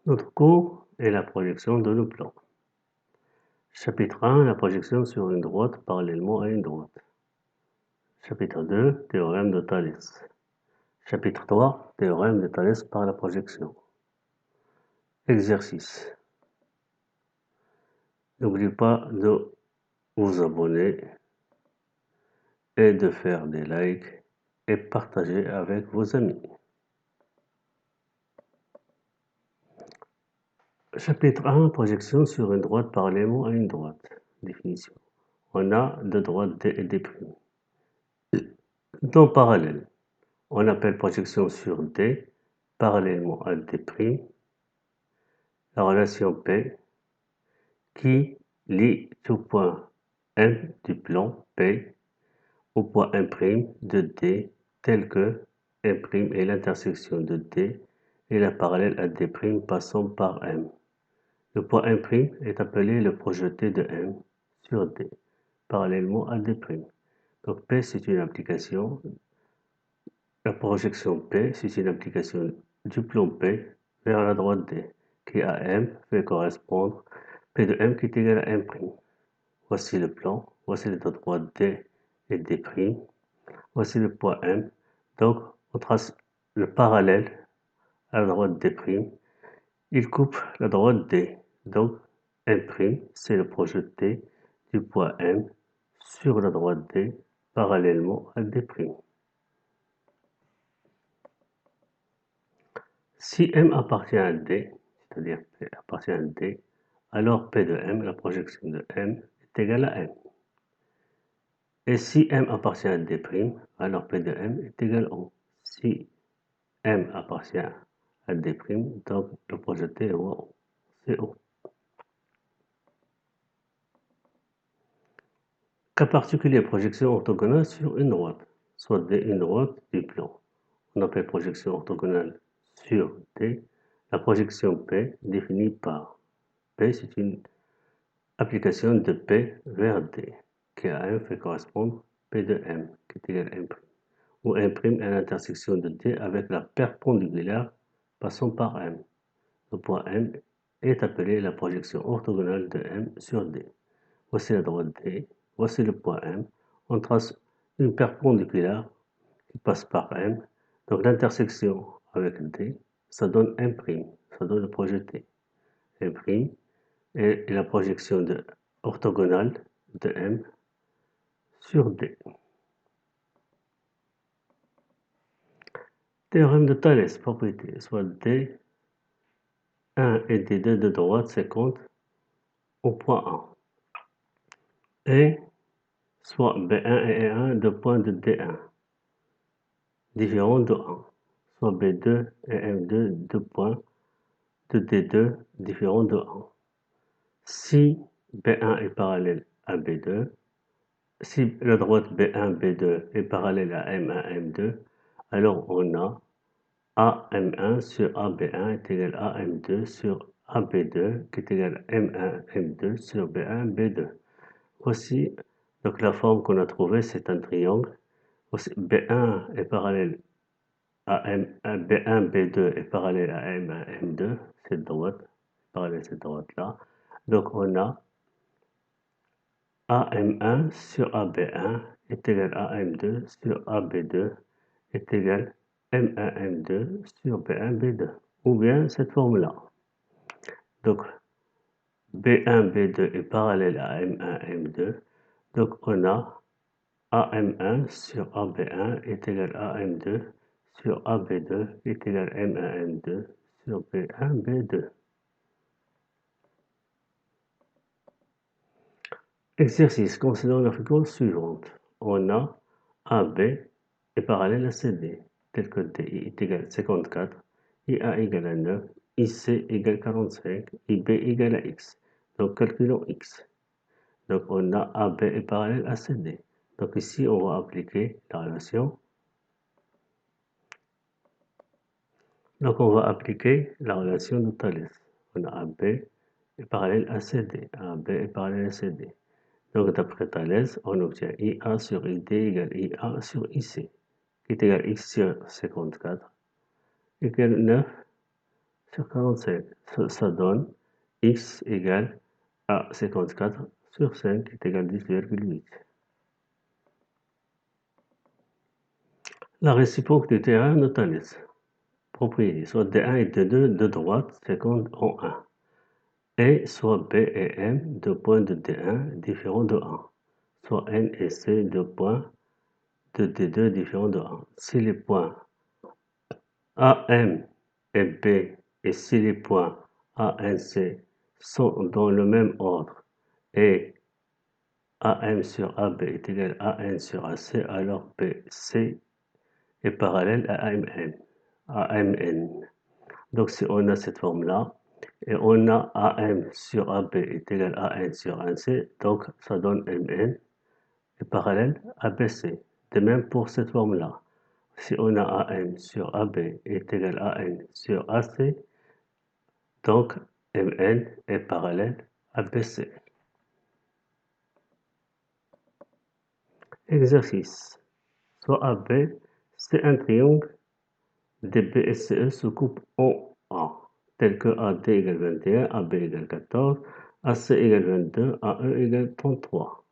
Notre cours est la projection de nos plans. Chapitre 1, la projection sur une droite parallèlement à une droite. Chapitre 2, théorème de Thalès. Chapitre 3, théorème de Thalès par la projection. Exercice. N'oubliez pas de vous abonner et de faire des likes et partager avec vos amis. Chapitre 1, projection sur une droite parallèlement à une droite. Définition. On a deux droites D et D'. Dans parallèle, on appelle projection sur D parallèlement à D', la relation P qui lie tout point M du plan P au point M' de D tel que M' est l'intersection de D et la parallèle à D' passant par M. Le point M' est appelé le projeté de M sur D parallèlement à D'. Donc P c'est une application. La projection P, c'est une application du plan P vers la droite D, qui à M fait correspondre P de M qui est égal à M'. Voici le plan, voici les deux droites D et D', voici le point M. Donc, on trace le parallèle à la droite D'. Il coupe la droite D. Donc, M', c'est le projeté du point M sur la droite D parallèlement à D'. Si M appartient à D, c'est-à-dire P appartient à D, alors P de M, la projection de M, est égale à M. Et si M appartient à D', alors P de M est égal à O. Si M appartient à D', donc le projeté est O, c'est O. Cas particulier, projection orthogonale sur une droite, soit D une droite du plan. On appelle projection orthogonale sur D, la projection P définie par P, c'est une application de P vers D, qui à M fait correspondre P de M, qui est égal à M', où M' est l'intersection de D avec la perpendiculaire passant par M. Le point M est appelé la projection orthogonale de M sur D. Voici la droite D, voici le point M. On trace une perpendiculaire qui passe par M. Donc l'intersection avec D, ça donne M', ça donne le projeté. M' est la projection orthogonale de M sur D. Théorème de Thalès, propriété, soit D1 et D2 de droite 50 au point A. Et soit B1 et E1 de points de D1, différents de 1. Soit B2 et M2 de points de D2, différents de 1. Si B1 est parallèle à B2, si la droite B1, B2 est parallèle à M1, M2, alors on a AM1 sur AB1 est égal à AM2 sur AB2 qui est égal à M1, M2 sur B1, B2. Voici donc la forme qu'on a trouvée, c'est un triangle. Voici B1 est parallèle à B1, B2 est parallèle à M1, M2, cette droite, parallèle à cette droite-là. Donc on a AM1 sur AB1 est égal à AM2 sur AB2 est égal à M1, M2 sur B1, B2. Ou bien cette forme-là. Donc B1, B2 est parallèle à M1, M2. Donc on a AM1 sur AB1 est égal à AM2 sur AB2 est égal à M1, M2 sur B1, B2. Exercice, considérons la fréquence suivante. On a AB est parallèle à CD, tel que DI est égal à 54, IA égale à 9, IC égale 45, IB égale à X. Donc calculons X. Donc on a AB est parallèle à CD. Donc ici on va appliquer la relation. Donc on va appliquer la relation de Thalès. On a AB est parallèle à CD. AB est parallèle à CD. Donc d'après Thalès, on obtient IA sur ID égale IA sur IC, qui est égal à X sur 54, égale 9 sur 45. Ça donne x égale à 54 sur 5 est égal à 10,8. La réciproque du théorème de Thalès. Propriété, soit D1 et D2 de droite féconde en 1. Et soit B et M, deux points de D1 différents de 1. Soit N et C, deux points de D2 différents de 1. Si les points AM et B et si les points ANC sont dans le même ordre et AM sur AB est égal à AN sur AC, alors BC est parallèle à AMN. Donc si on a cette forme-là, et on a AM sur AB est égal à AN sur AC, donc ça donne MN est parallèle à BC. De même pour cette forme-là. Si on a AM sur AB est égal à AN sur AC, donc MN est parallèle à BC. Exercice. Soit AB, c'est un triangle, DB et CE se coupent en A, tel que AD égale 21, AB égale 14, AC égale 22, AE égale 33.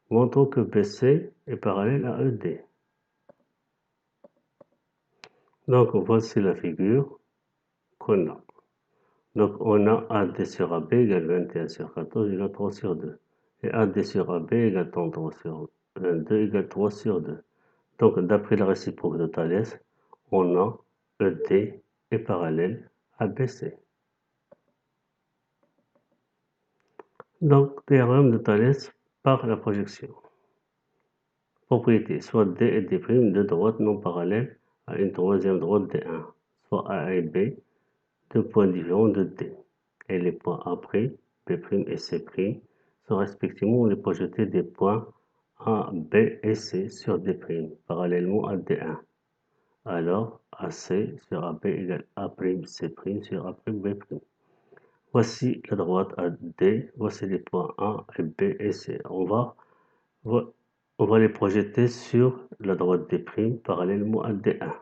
Montrons que BC est parallèle à ED. Donc voici la figure qu'on a. Donc on a AD sur AB égale 21 sur 14 égale 3 sur 2. Et AD sur AB égale 33 sur 22 égale 3 sur 2. Donc d'après la réciproque de Thalès, on a ED est parallèle à BC. Donc théorème de Thalès par la projection. Propriété, soit D et D' deux droites non parallèles à une troisième droite D1, soit A et B, deux points différents de D. Et les points A', B' et C' sont respectivement les projetés des points A, B et C sur D', parallèlement à D1. Alors, AC sur AB égale A'C' sur A'B'. Voici la droite AD, voici les points A et B et C. On va les projeter sur la droite D' parallèlement à D1.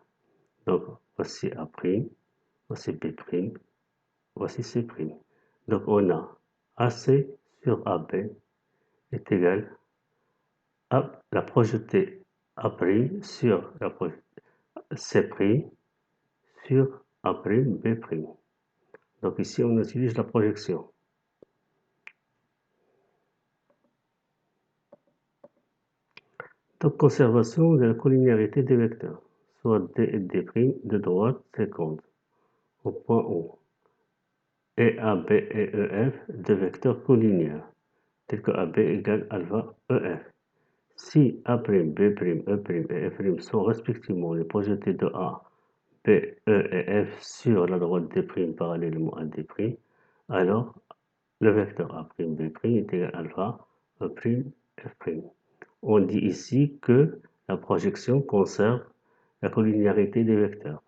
Donc, voici A', voici B', voici C'. Donc, on a AC sur AB est égal à la projetée A' sur la projetée C' sur A'B'. Donc ici, on utilise la projection. Donc, conservation de la collinéarité des vecteurs, soit D et D' de droite féconde au point O, et AB et EF de vecteurs collinéaires, tels que AB égale alpha EF. Si A', B', E' et F' sont respectivement les projetés de A, B, E et F sur la droite D' parallèlement à D', alors le vecteur A', B' est égal à alpha E', F'. On dit ici que la projection conserve la collinéarité des vecteurs.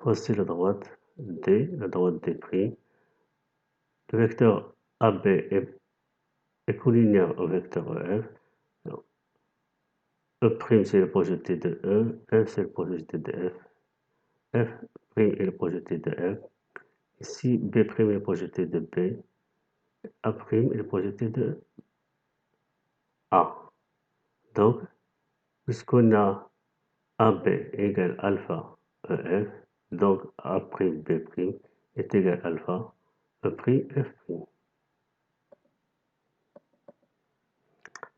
Voici la droite D, la droite D'. Le vecteur AB est collinaire au vecteur EF. E' c'est le projeté de E, F c'est le projeté de F, F' est le projeté de F. Ici, B' est le projeté de B, A' est le projeté de A. Donc, puisqu'on a AB égale alpha EF, donc A'B' est égal à alpha E'F'.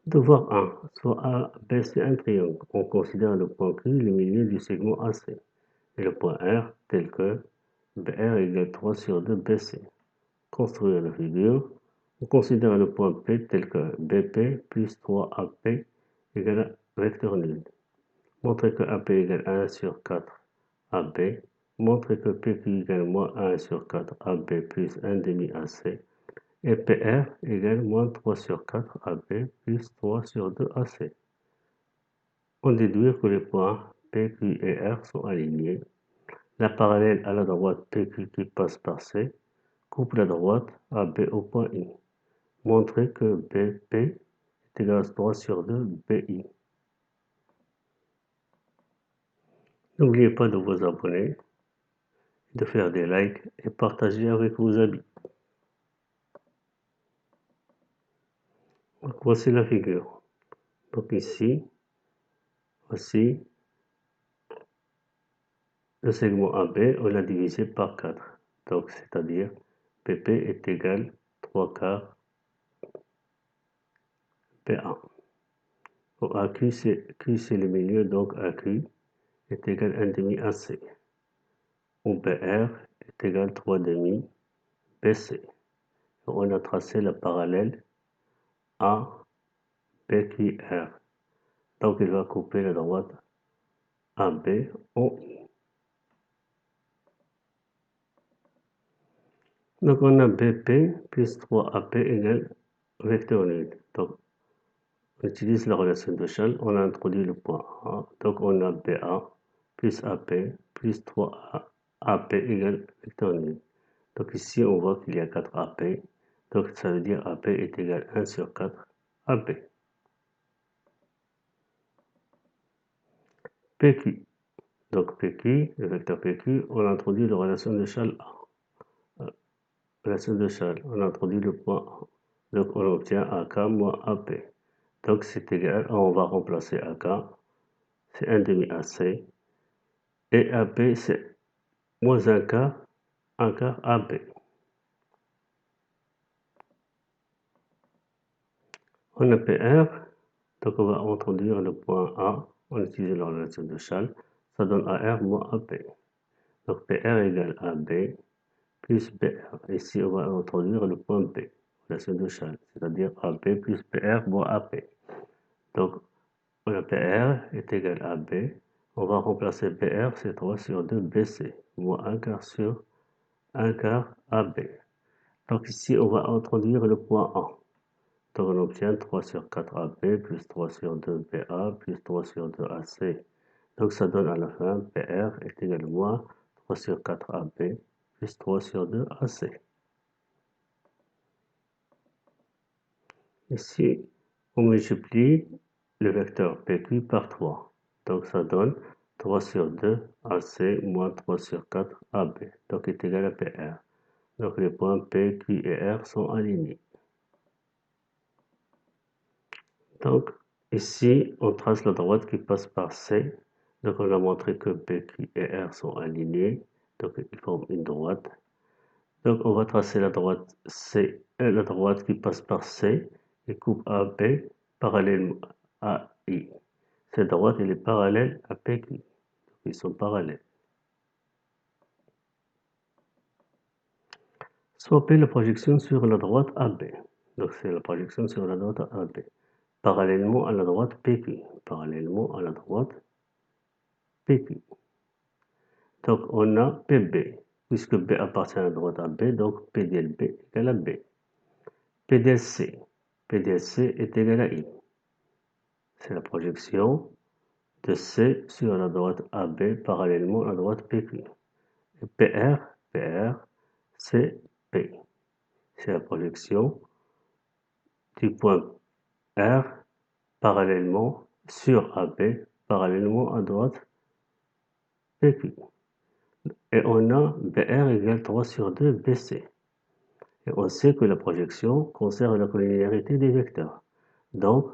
Devoir 1. Soit AB c'est un triangle. On considère le point Q le milieu du segment AC et le point R tel que BR égale 3 sur 2 BC. Construire la figure. On considère le point P tel que BP plus 3 AP égale vecteur nul. Montrer que AP égale 1 sur 4 AB. Montrer que PQ égale moins 1 sur 4 AB plus 1 demi AC. Et PR égale moins 3 sur 4 AB plus 3 sur 2 AC. On déduit que les points PQ et R sont alignés. La parallèle à la droite PQ qui passe par C coupe la droite AB au point I. Montrer que BP est égal à 3 sur 2 BI. N'oubliez pas de vous abonner, de faire des likes et partager avec vos amis. Donc, voici la figure. Donc ici, voici le segment AB, on l'a divisé par 4. Donc, c'est-à-dire PP est égal 3 quarts PA. Pour AQ, Q c'est le milieu, donc AQ est égal 1 demi AC. Où BR est égal 3 demi BC. On a tracé la parallèle A, PQR. Donc, il va couper la droite AB en I. Donc, on a BP plus 3AP égale vecteur nul. Donc, on utilise la relation de Schall, on a introduit le point A. Donc, on a BA plus AP plus 3AP égale vecteur nul. Donc, ici, on voit qu'il y a 4 AP. Donc, ça veut dire AP est égal à 1 sur 4 AP. PQ. Donc, PQ, le vecteur PQ, on introduit la relation de Schall A. Relation de Schall, on introduit le point A. Donc, on obtient AK moins AP. Donc, c'est égal, on va remplacer AK, c'est 1 demi AC. Et AP, c'est moins 1 quart AB. On a PR, donc on va introduire le point A, on utilise la relation de Schall, ça donne AR moins AP. Donc, PR égale AB plus BR. Ici, on va introduire le point B, relation de Schall, c'est-à-dire AB plus PR moins AP. Donc, le PR est égal à B. On va remplacer PR, c'est 3 sur 2 BC, moins 1 quart sur 1 quart AB. Donc ici, on va introduire le point A. Donc on obtient 3 sur 4 AB plus 3 sur 2 BA plus 3 sur 2 AC. Donc ça donne à la fin PR est égal à moins 3 sur 4 AB plus 3 sur 2 AC. Ici, on multiplie le vecteur PQ par 3. Donc ça donne 3 sur 2 AC moins 3 sur 4 AB. Donc est égal à PR. Donc les points P, Q et R sont alignés. Donc ici, on trace la droite qui passe par C. Donc on a montré que P, Q et R sont alignés. Donc ils forment une droite. Donc on va tracer la droite C, la droite qui passe par C et coupe AB parallèlement à I. Cette droite elle est parallèle à PQ. Donc, ils sont parallèles. Swapez la projection sur la droite AB. Donc c'est la projection sur la droite AB. Parallèlement à la droite PQ. Parallèlement à la droite PQ. Donc on a PB. Puisque B appartient à la droite AB, donc PDLB égale à B. PDLC. PDLC est égal à I. C'est la projection de C sur la droite AB parallèlement à la droite PQ. Et PR, c'est P. C'est la projection du point R parallèlement sur AB, parallèlement à droite PQ. Et on a BR égale 3 sur 2 BC. Et on sait que la projection conserve la collinéarité des vecteurs. Donc,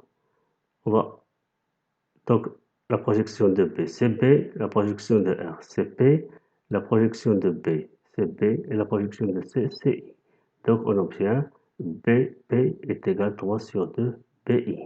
donc la projection de B, c'est B, la projection de R, c'est P, la projection de B, c'est B, et la projection de C, c'est I. Donc, on obtient BP est égal à 3 sur 2 BI.